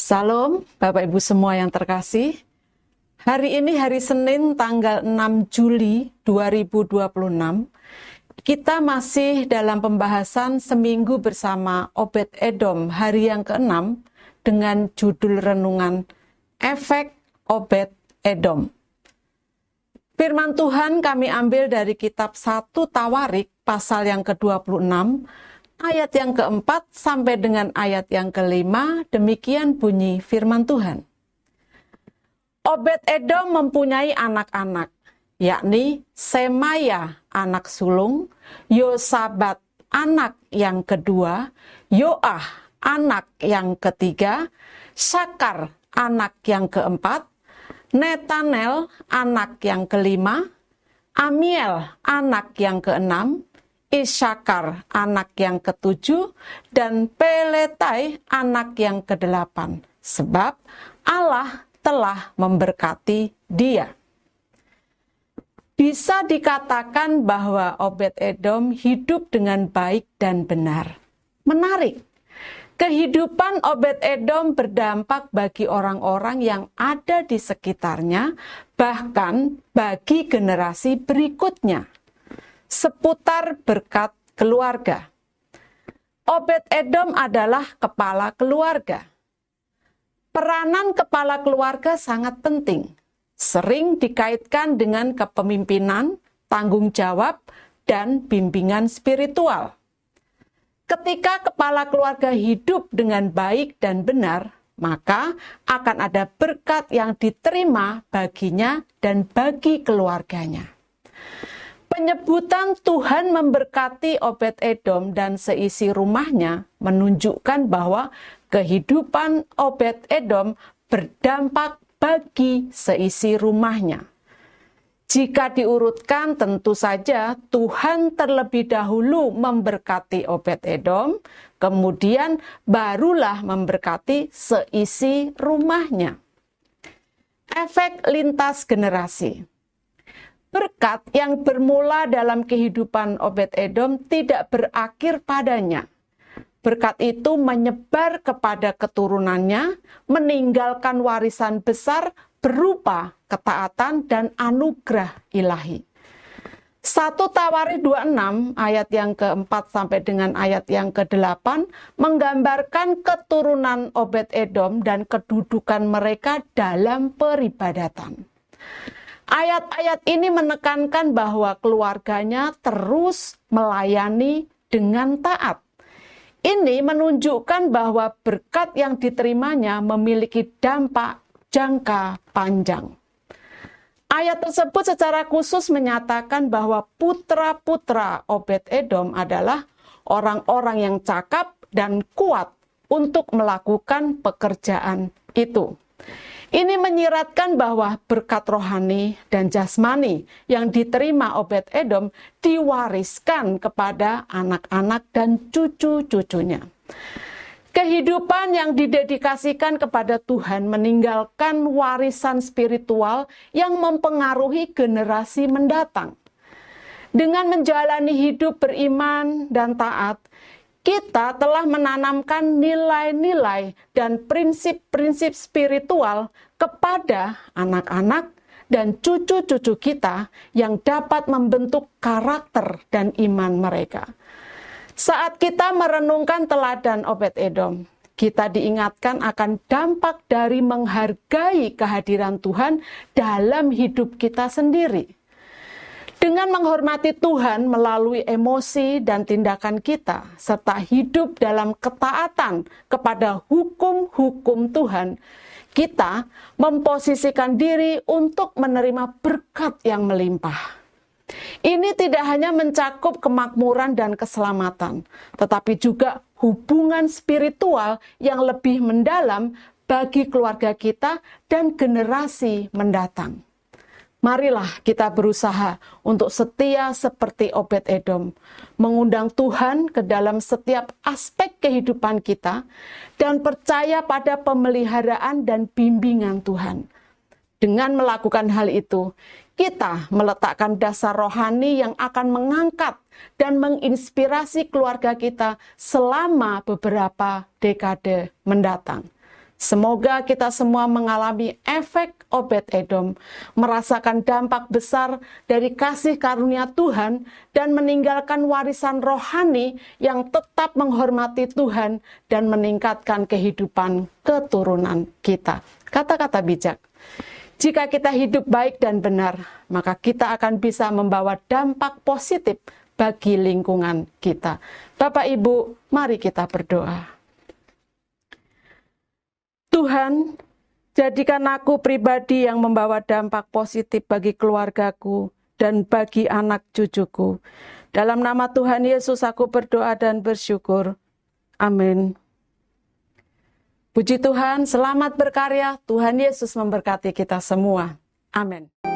Salam Bapak Ibu semua yang terkasih. Hari ini hari Senin tanggal 6 Juli 2026. Kita masih dalam pembahasan seminggu bersama Obed-Edom hari yang ke-6 dengan judul renungan Efek Obed-Edom. Firman Tuhan kami ambil dari kitab 1 Tawarik pasal yang ke-26 ayat yang ke-4 sampai dengan ayat yang ke-5. Demikian bunyi firman Tuhan. Obed-Edom mempunyai anak-anak, yakni Semaya anak sulung, Yosabat anak yang kedua, Yoah anak yang ketiga, Sakar anak yang keempat, Netanel anak yang kelima, Amiel anak yang keenam, Isakar anak yang ketujuh, dan Peletai anak yang kedelapan. Sebab Allah telah memberkati dia. Bisa dikatakan bahwa Obed-Edom hidup dengan baik dan benar. Menarik, kehidupan Obed-Edom berdampak bagi orang-orang yang ada di sekitarnya, bahkan bagi generasi berikutnya. Seputar berkat keluarga. Obed-Edom adalah kepala keluarga. Peranan kepala keluarga sangat penting. Sering dikaitkan dengan kepemimpinan, tanggung jawab, dan bimbingan spiritual. Ketika kepala keluarga hidup dengan baik dan benar, maka akan ada berkat yang diterima baginya dan bagi keluarganya. Penyebutan Tuhan memberkati Obed-Edom dan seisi rumahnya menunjukkan bahwa kehidupan Obed-Edom berdampak bagi seisi rumahnya. Jika diurutkan, tentu saja Tuhan terlebih dahulu memberkati Obed-Edom, kemudian barulah memberkati seisi rumahnya. Efek lintas generasi. Berkat yang bermula dalam kehidupan Obed-Edom tidak berakhir padanya. Berkat itu menyebar kepada keturunannya, meninggalkan warisan besar berupa ketaatan dan anugerah ilahi. 1 Tawarik 26 ayat yang ke-4 sampai dengan ayat yang ke-8 menggambarkan keturunan Obed-Edom dan kedudukan mereka dalam peribadatan. Ayat-ayat ini menekankan bahwa keluarganya terus melayani dengan taat. Ini menunjukkan bahwa berkat yang diterimanya memiliki dampak jangka panjang. Ayat tersebut secara khusus menyatakan bahwa putra-putra Obed-Edom adalah orang-orang yang cakap dan kuat untuk melakukan pekerjaan itu. Ini menyiratkan bahwa berkat rohani dan jasmani yang diterima Obed-Edom diwariskan kepada anak-anak dan cucu-cucunya. Kehidupan yang didedikasikan kepada Tuhan meninggalkan warisan spiritual yang mempengaruhi generasi mendatang. Dengan menjalani hidup beriman dan taat, kita telah menanamkan nilai-nilai dan prinsip-prinsip spiritual kepada anak-anak dan cucu-cucu kita yang dapat membentuk karakter dan iman mereka. Saat kita merenungkan teladan Obed-Edom, kita diingatkan akan dampak dari menghargai kehadiran Tuhan dalam hidup kita sendiri. Dengan menghormati Tuhan melalui emosi dan tindakan kita, serta hidup dalam ketaatan kepada hukum-hukum Tuhan, kita memposisikan diri untuk menerima berkat yang melimpah. Ini tidak hanya mencakup kemakmuran dan keselamatan, tetapi juga hubungan spiritual yang lebih mendalam bagi keluarga kita dan generasi mendatang. Marilah kita berusaha untuk setia seperti Obed-Edom, mengundang Tuhan ke dalam setiap aspek kehidupan kita, dan percaya pada pemeliharaan dan bimbingan Tuhan. Dengan melakukan hal itu, kita meletakkan dasar rohani yang akan mengangkat dan menginspirasi keluarga kita selama beberapa dekade mendatang. Semoga kita semua mengalami efek Obed-Edom, merasakan dampak besar dari kasih karunia Tuhan dan meninggalkan warisan rohani yang tetap menghormati Tuhan dan meningkatkan kehidupan keturunan kita. Kata-kata bijak. Jika kita hidup baik dan benar, maka kita akan bisa membawa dampak positif bagi lingkungan kita. Bapak Ibu, mari kita berdoa. Tuhan, jadikan aku pribadi yang membawa dampak positif bagi keluargaku dan bagi anak cucuku. Dalam nama Tuhan Yesus aku berdoa dan bersyukur. Amin. Puji Tuhan, selamat berkarya. Tuhan Yesus memberkati kita semua. Amin.